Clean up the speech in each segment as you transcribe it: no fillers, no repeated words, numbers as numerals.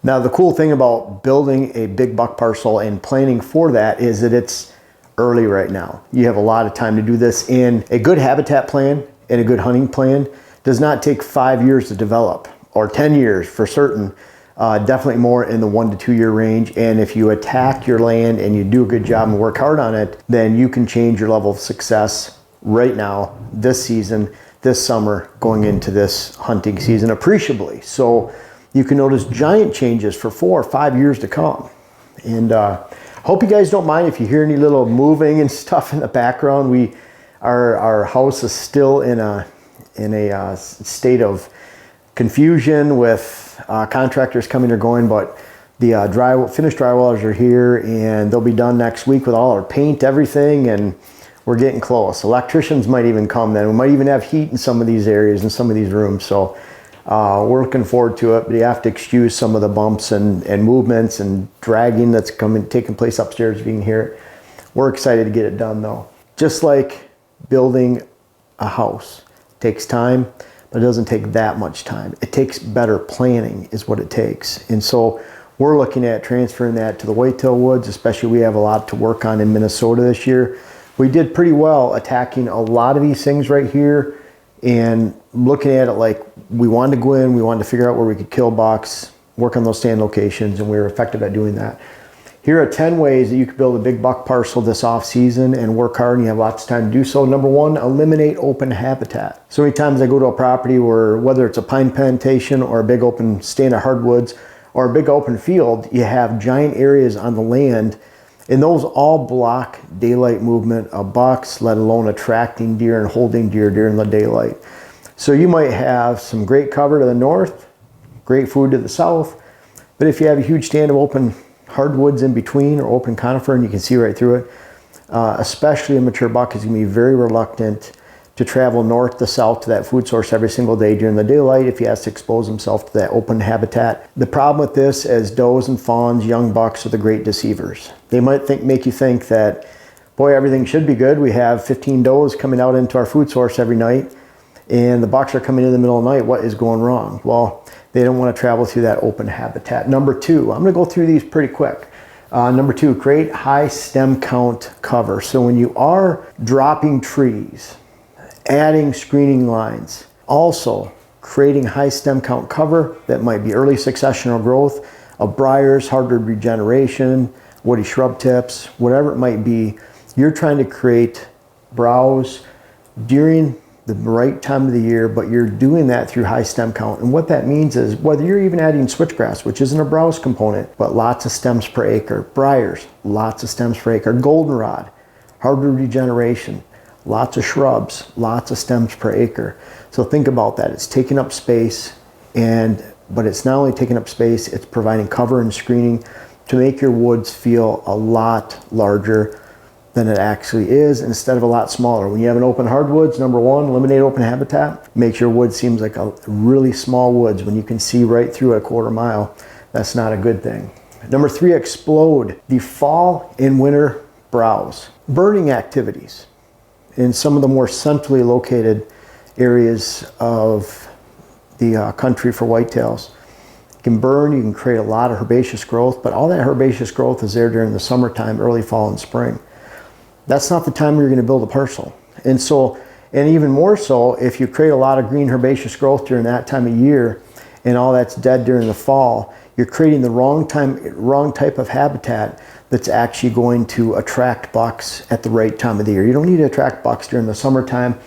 Now, the cool thing about building a big buck parcel and planning for that is that it's early right now. You have a lot of time to do this, and a good habitat plan and a good hunting plan does not take 5 years to develop, or 10 years for certain. Definitely more in the 1 to 2 year range. And if you attack your land and you do a good job and work hard on it, then you can change your level of success right now, this season, this summer, going into this hunting season appreciably. So you can notice giant changes for 4 or 5 years to come. And hope you guys don't mind if you hear any little moving and stuff in the background. Our house is still in a state of confusion with contractors coming or going, but the finished drywallers are here, and they'll be done next week with all our paint, everything, and we're getting close. Electricians might even come then. We might even have heat in some of these areas, in some of these rooms. So we're looking forward to it, but you have to excuse some of the bumps and movements and dragging that's taking place upstairs if you can hear it. We're excited to get it done though. Just like building a house, it takes time, but it doesn't take that much time. It takes better planning is what it takes. And so we're looking at transferring that to the whitetail woods, especially we have a lot to work on in Minnesota this year. We did pretty well attacking a lot of these things right here and looking at it like we wanted to go in, we wanted to figure out where we could kill bucks, work on those stand locations, and we were effective at doing that. Here are 10 ways that you could build a big buck parcel this off season and work hard, and you have lots of time to do so. Number one, eliminate open habitat. So many times I go to a property where, whether it's a pine plantation or a big open stand of hardwoods or a big open field, you have giant areas on the land, and those all block daylight movement of bucks, let alone attracting deer and holding deer during the daylight. So you might have some great cover to the north, great food to the south, but if you have a huge stand of open hardwoods in between or open conifer and you can see right through it, especially a mature buck is going to be very reluctant to travel north to south to that food source every single day during the daylight if he has to expose himself to that open habitat. The problem with this is does and fawns, young bucks are the great deceivers. They might make you think that, boy, everything should be good. We have 15 does coming out into our food source every night, and the bucks are coming in the middle of the night. What is going wrong? Well, they don't want to travel through that open habitat. Number two, I'm going to go through these pretty quick. Number two, create high stem count cover. So when you are dropping trees, adding screening lines, also creating high stem count cover that might be early successional growth of briars, hardwood regeneration, woody shrub tips, whatever it might be. You're trying to create browse during the right time of the year, but you're doing that through high stem count. And what that means is whether you're even adding switchgrass, which isn't a browse component, but lots of stems per acre, briars, lots of stems per acre, goldenrod, hardwood regeneration, lots of shrubs, lots of stems per acre. So think about that. It's taking up space, but it's not only taking up space, it's providing cover and screening to make your woods feel a lot larger than it actually is instead of a lot smaller. When you have an open hardwoods, number one, eliminate open habitat. Makes your wood seems like a really small woods when you can see right through a quarter mile. That's not a good thing. Number three, explode the fall and winter browse. Burning activities in some of the more centrally located areas of the country for whitetails. You can burn, you can create a lot of herbaceous growth, but all that herbaceous growth is there during the summertime, early fall and spring. That's not the time you're going to build a parcel. And even more so, if you create a lot of green herbaceous growth during that time of year and all that's dead during the fall, you're creating the wrong type of habitat that's actually going to attract bucks at the right time of the year. You don't need to attract bucks during the summertime.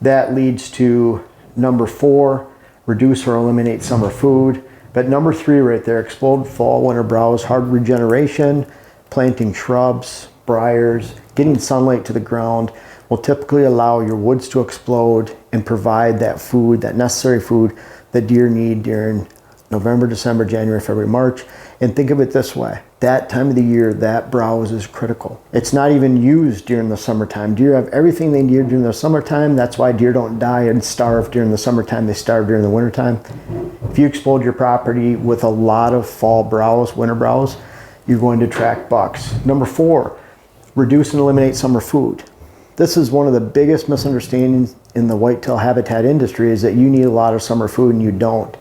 That leads to number four, reduce or eliminate summer food. But number three right there, explode fall, winter browse, hard regeneration, planting shrubs, briars, getting sunlight to the ground will typically allow your woods to explode and provide that food, that necessary food that deer need during November, December, January, February, March. And think of it this way, that time of the year, that browse is critical. It's not even used during the summertime. Deer have everything they need during the summertime. That's why deer don't die and starve during the summertime. They starve during the wintertime. If you explode your property with a lot of fall browse, winter browse, you're going to attract bucks. Number four, reduce and eliminate summer food. This is one of the biggest misunderstandings in the whitetail habitat industry, is that you need a lot of summer food and you don't.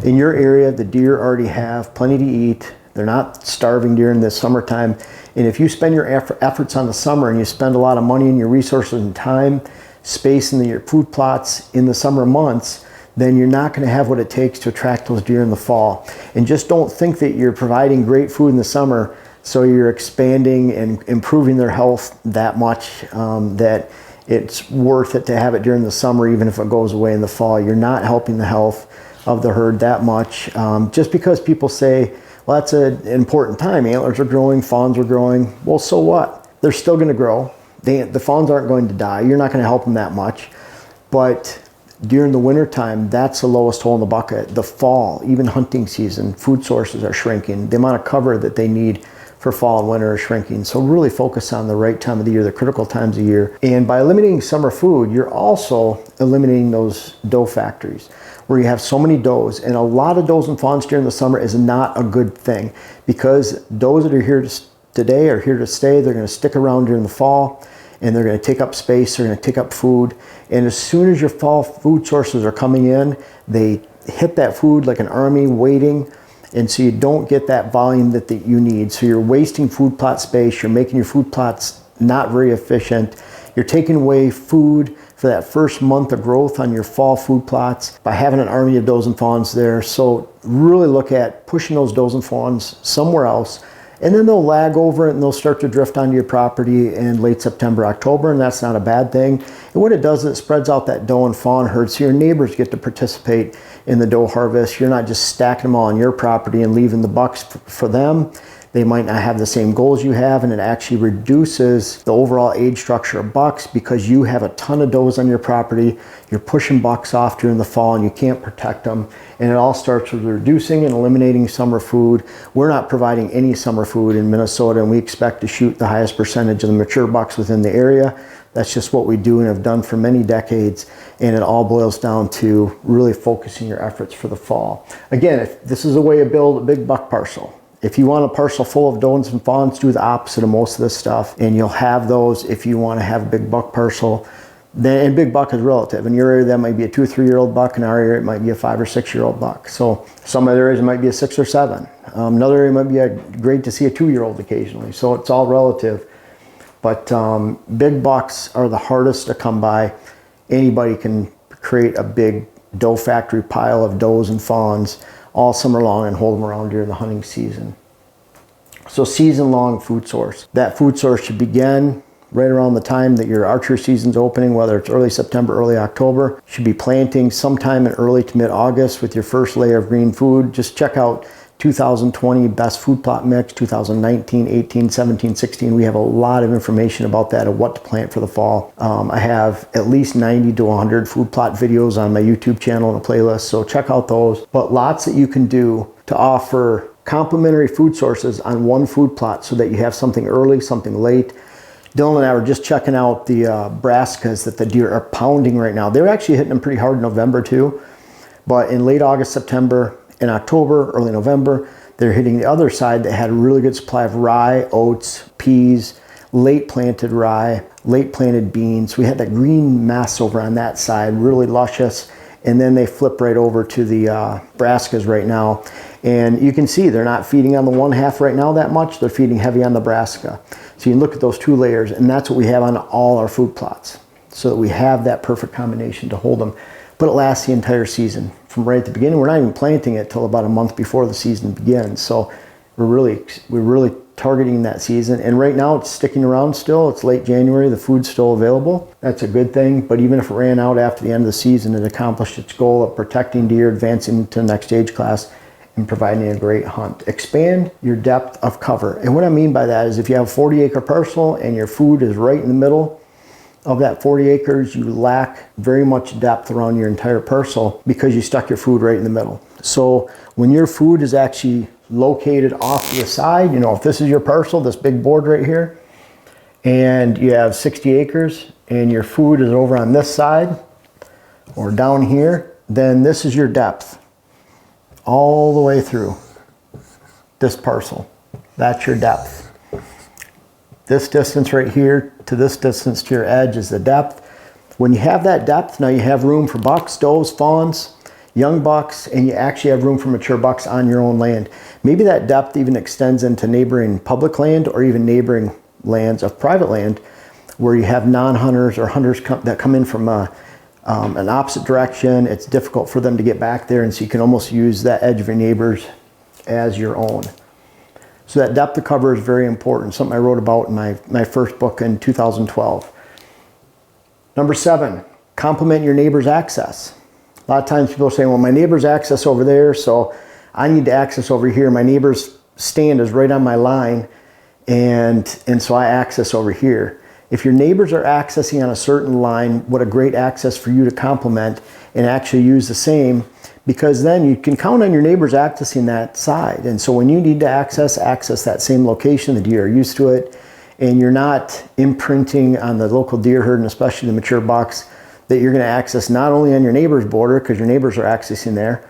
In your area, the deer already have plenty to eat. They're not starving during the summertime. And if you spend your efforts on the summer and you spend a lot of money and your resources and time, space in your food plots in the summer months, then you're not going to have what it takes to attract those deer in the fall. And just don't think that you're providing great food in the summer so you're expanding and improving their health that much that it's worth it to have it during the summer, even if it goes away in the fall. You're not helping the health of the herd that much. Just because people say, well, that's an important time. Antlers are growing, fawns are growing. Well, so what? They're still going to grow. The fawns aren't going to die. You're not going to help them that much. But during the winter time, that's the lowest hole in the bucket. The fall, even hunting season, food sources are shrinking. The amount of cover that they need for fall and winter is shrinking. So really focus on the right time of the year, the critical times of year. And by eliminating summer food, you're also eliminating those doe factories where you have so many does. And a lot of does and fawns during the summer is not a good thing, because does that are here today are here to stay. They're going to stick around during the fall, and they're going to take up space. They're going to take up food. And as soon as your fall food sources are coming in, they hit that food like an army waiting. And so you don't get that volume that you need. So you're wasting food plot space. You're making your food plots not very efficient. You're taking away food for that first month of growth on your fall food plots by having an army of does and fawns there. So really look at pushing those does and fawns somewhere else. And then they'll lag over it and they'll start to drift onto your property in late September, October, and that's not a bad thing. And what it does is it spreads out that doe and fawn herd, so your neighbors get to participate in the doe harvest. You're not just stacking them all on your property and leaving the bucks for them. They might not have the same goals you have, and it actually reduces the overall age structure of bucks because you have a ton of does on your property. You're pushing bucks off during the fall and you can't protect them. And it all starts with reducing and eliminating summer food. We're not providing any summer food in Minnesota, and we expect to shoot the highest percentage of the mature bucks within the area. That's just what we do and have done for many decades. And it all boils down to really focusing your efforts for the fall. Again, if this is a way to build a big buck parcel. If you want a parcel full of does and fawns, do the opposite of most of this stuff, and you'll have those. If you want to have a big buck parcel, then, and big buck is relative. In your area, that might be a 2 or 3 year old buck. In our area, it might be a 5 or 6 year old buck. So some other areas it might be a 6 or 7. Another area might be great to see a 2 year old occasionally. So it's all relative. But big bucks are the hardest to come by. Anybody can create a big doe factory pile of does and fawns all summer long and hold them around during the hunting season. So season-long food source. That food source should begin right around the time that your archery season's opening, whether it's early September, early October. Should be planting sometime in early to mid-August with your first layer of green food. Just check out 2020 best food plot mix, 2019, 18, 17, 16. We have a lot of information about that, of what to plant for the fall. I have at least 90 to 100 food plot videos on my YouTube channel and a playlist, so check out those. But lots that you can do to offer complementary food sources on one food plot so that you have something early, something late. Dylan and I were just checking out the brassicas that the deer are pounding right now. They're actually hitting them pretty hard in November too, but in late August, September, in October, early November, they're hitting the other side that had a really good supply of rye, oats, peas, late planted rye, late planted beans. We had that green mess over on that side, really luscious. And then they flip right over to the brassicas right now. And you can see they're not feeding on the one half right now that much. They're feeding heavy on the brassica. So you can look at those two layers, and that's what we have on all our food plots, so that we have that perfect combination to hold them. But it lasts the entire season from right at the beginning. We're not even planting it till about a month before the season begins. So we're really targeting that season. And right now it's sticking around still. It's late January. The food's still available. That's a good thing. But even if it ran out after the end of the season, it accomplished its goal of protecting deer, advancing to the next age class, and providing a great hunt. Expand your depth of cover. And what I mean by that is if you have a 40-acre parcel and your food is right in the middle of that 40 acres, you lack very much depth around your entire parcel because you stuck your food right in the middle. So when your food is actually located off to the side, you know, if this is your parcel, this big board right here, and you have 60 acres and your food is over on this side or down here, then this is your depth all the way through this parcel. That's your depth. This distance right here to this distance to your edge is the depth. When you have that depth, now you have room for bucks, does, fawns. young bucks, and you actually have room for mature bucks on your own land. Maybe that depth even extends into neighboring public land or even neighboring lands of private land where you have non-hunters or hunters that come in from an opposite direction. It's difficult for them to get back there, and so you can almost use that edge of your neighbors as your own. So that depth of cover is very important, something I wrote about in my first book in 2012. Number 7, complement your neighbor's access. A lot of times people say, well, my neighbor's access over there, so I need to access over here. My neighbor's stand is right on my line, and so I access over here. If your neighbors are accessing on a certain line, what a great access for you to complement and actually use the same, because then you can count on your neighbors accessing that side. And so when you need to access that same location, the deer are used to it, and you're not imprinting on the local deer herd, and especially the mature bucks, that you're going to access not only on your neighbor's border, because your neighbors are accessing there,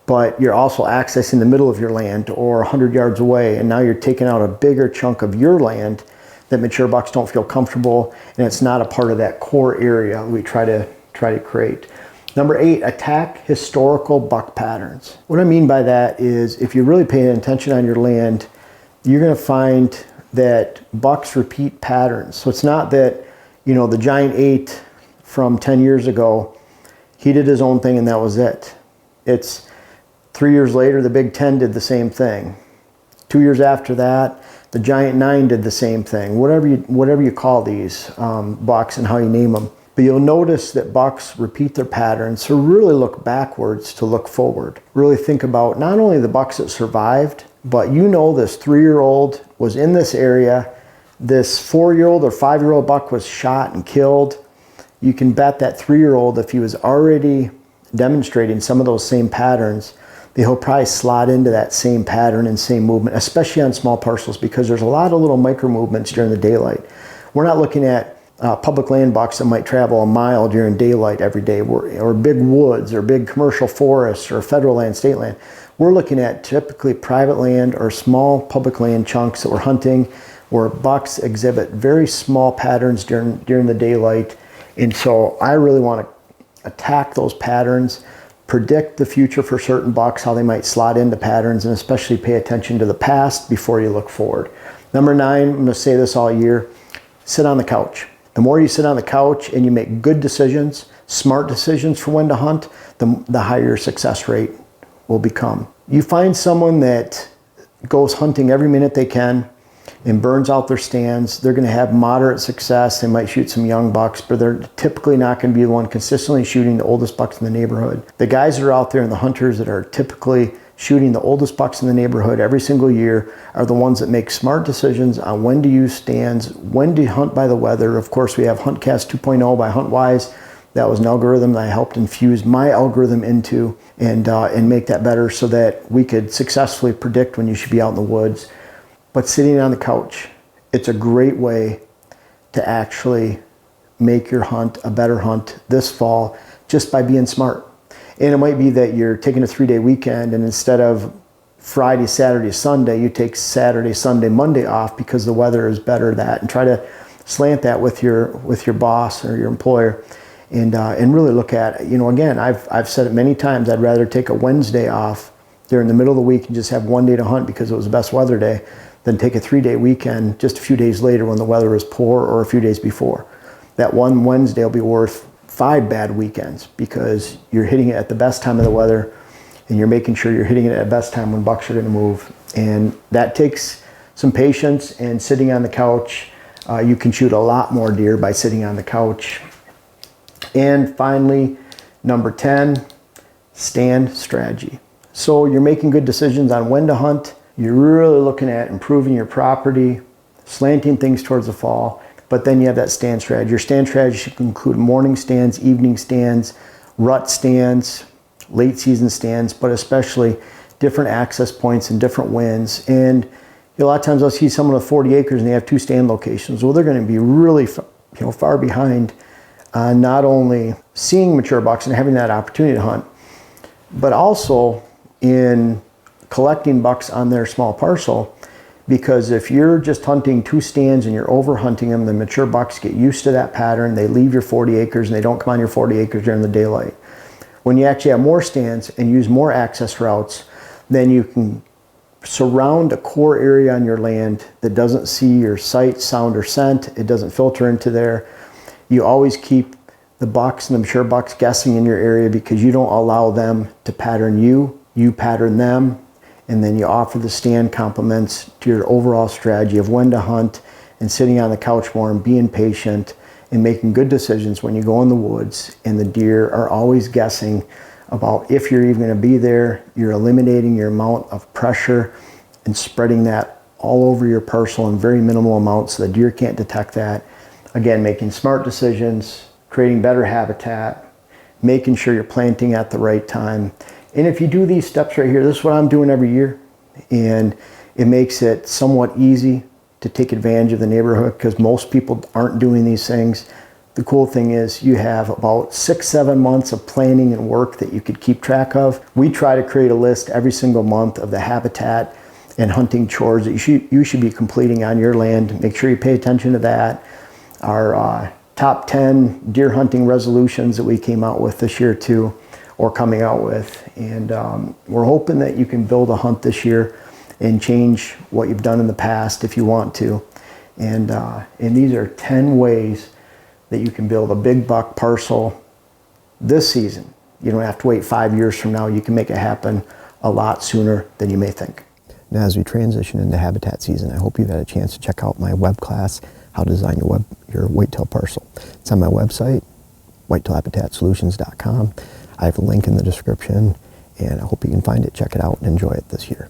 but you're also accessing the middle of your land or 100 yards away, and now you're taking out a bigger chunk of your land that mature bucks don't feel comfortable, and it's not a part of that core area we try to create. Number 8, attack historical buck patterns. What I mean by that is if you're really paying attention on your land, you're going to find that bucks repeat patterns. So it's not that, the giant 8 from 10 years ago, he did his own thing and that was it. It's 3 years later, the big 10 did the same thing. 2 years after that, the giant 9 did the same thing. Whatever you call these bucks and how you name them. But you'll notice that bucks repeat their patterns, so really look backwards to look forward. Really think about not only the bucks that survived, but this 3-year-old was in this area, this 4-year-old or 5-year-old buck was shot and killed. You can bet that 3-year-old, if he was already demonstrating some of those same patterns, that he'll probably slot into that same pattern and same movement, especially on small parcels, because there's a lot of little micro movements during the daylight. We're not looking at public land bucks that might travel a mile during daylight every day, or big woods or big commercial forests or federal land, state land. We're looking at typically private land or small public land chunks that we're hunting, where bucks exhibit very small patterns during the daylight. And so I really want to attack those patterns, predict the future for certain bucks, how they might slot into patterns, and especially pay attention to the past before you look forward. Number 9, I'm going to say this all year, sit on the couch. The more you sit on the couch and you make good decisions, smart decisions for when to hunt, the higher your success rate will become. You find someone that goes hunting every minute they can and burns out their stands, they're going to have moderate success. They might shoot some young bucks, but they're typically not going to be the one consistently shooting the oldest bucks in the neighborhood. The guys that are out there and the hunters that are typically shooting the oldest bucks in the neighborhood every single year are the ones that make smart decisions on when to use stands, when to hunt by the weather. Of course, we have HuntCast 2.0 by HuntWise. That was an algorithm that I helped infuse my algorithm into and make that better so that we could successfully predict when you should be out in the woods. But sitting on the couch, it's a great way to actually make your hunt a better hunt this fall just by being smart. And it might be that you're taking a 3-day weekend, and instead of Friday, Saturday, Sunday, you take Saturday, Sunday, Monday off because the weather is better and try to slant that with your boss or your employer, and really look at, again, I've said it many times, I'd rather take a Wednesday off during the middle of the week and just have one day to hunt because it was the best weather day than take a 3-day weekend just a few days later when the weather is poor or a few days before. That one Wednesday will be worth 5 bad weekends because you're hitting it at the best time of the weather and you're making sure you're hitting it at the best time when bucks are going to move. And that takes some patience and sitting on the couch. You can shoot a lot more deer by sitting on the couch. And finally, number 10, stand strategy. So you're making good decisions on when to hunt. You're really looking at improving your property, slanting things towards the fall. But then you have that stand strategy. Your stand strategy should include morning stands, evening stands, rut stands, late season stands, but especially different access points and different winds. And a lot of times I'll see someone with 40 acres and they have 2 stand locations. Well, they're going to be really far behind not only seeing mature bucks and having that opportunity to hunt, but also in collecting bucks on their small parcel. Because if you're just hunting 2 stands and you're over hunting them, the mature bucks get used to that pattern. They leave your 40 acres and they don't come on your 40 acres during the daylight. When you actually have more stands and use more access routes, then you can surround a core area on your land that doesn't see your sight, sound, or scent. It doesn't filter into there. You always keep the bucks and the mature bucks guessing in your area because you don't allow them to pattern you. You pattern them, and then you offer the stand complements to your overall strategy of when to hunt and sitting on the couch more and being patient and making good decisions when you go in the woods. And the deer are always guessing about if you're even going to be there. You're eliminating your amount of pressure and spreading that all over your parcel in very minimal amounts so the deer can't detect that. Again, making smart decisions, creating better habitat, making sure you're planting at the right time. And if you do these steps right here, this is what I'm doing every year. And it makes it somewhat easy to take advantage of the neighborhood because most people aren't doing these things. The cool thing is you have about 6-7 months of planning and work that you could keep track of. We try to create a list every single month of the habitat and hunting chores that you should be completing on your land. Make sure you pay attention to that. Our top 10 deer hunting resolutions that we came out with this year too, or coming out with. And we're hoping that you can build a hunt this year and change what you've done in the past if you want to. And these are 10 ways that you can build a big buck parcel this season. You don't have to wait 5 years from now. You can make it happen a lot sooner than you may think. Now, as we transition into habitat season, I hope you've had a chance to check out my web class, How to Design Your Whitetail Parcel. It's on my website, whitetailhabitatsolutions.com. I have a link in the description, and I hope you can find it, check it out, and enjoy it this year.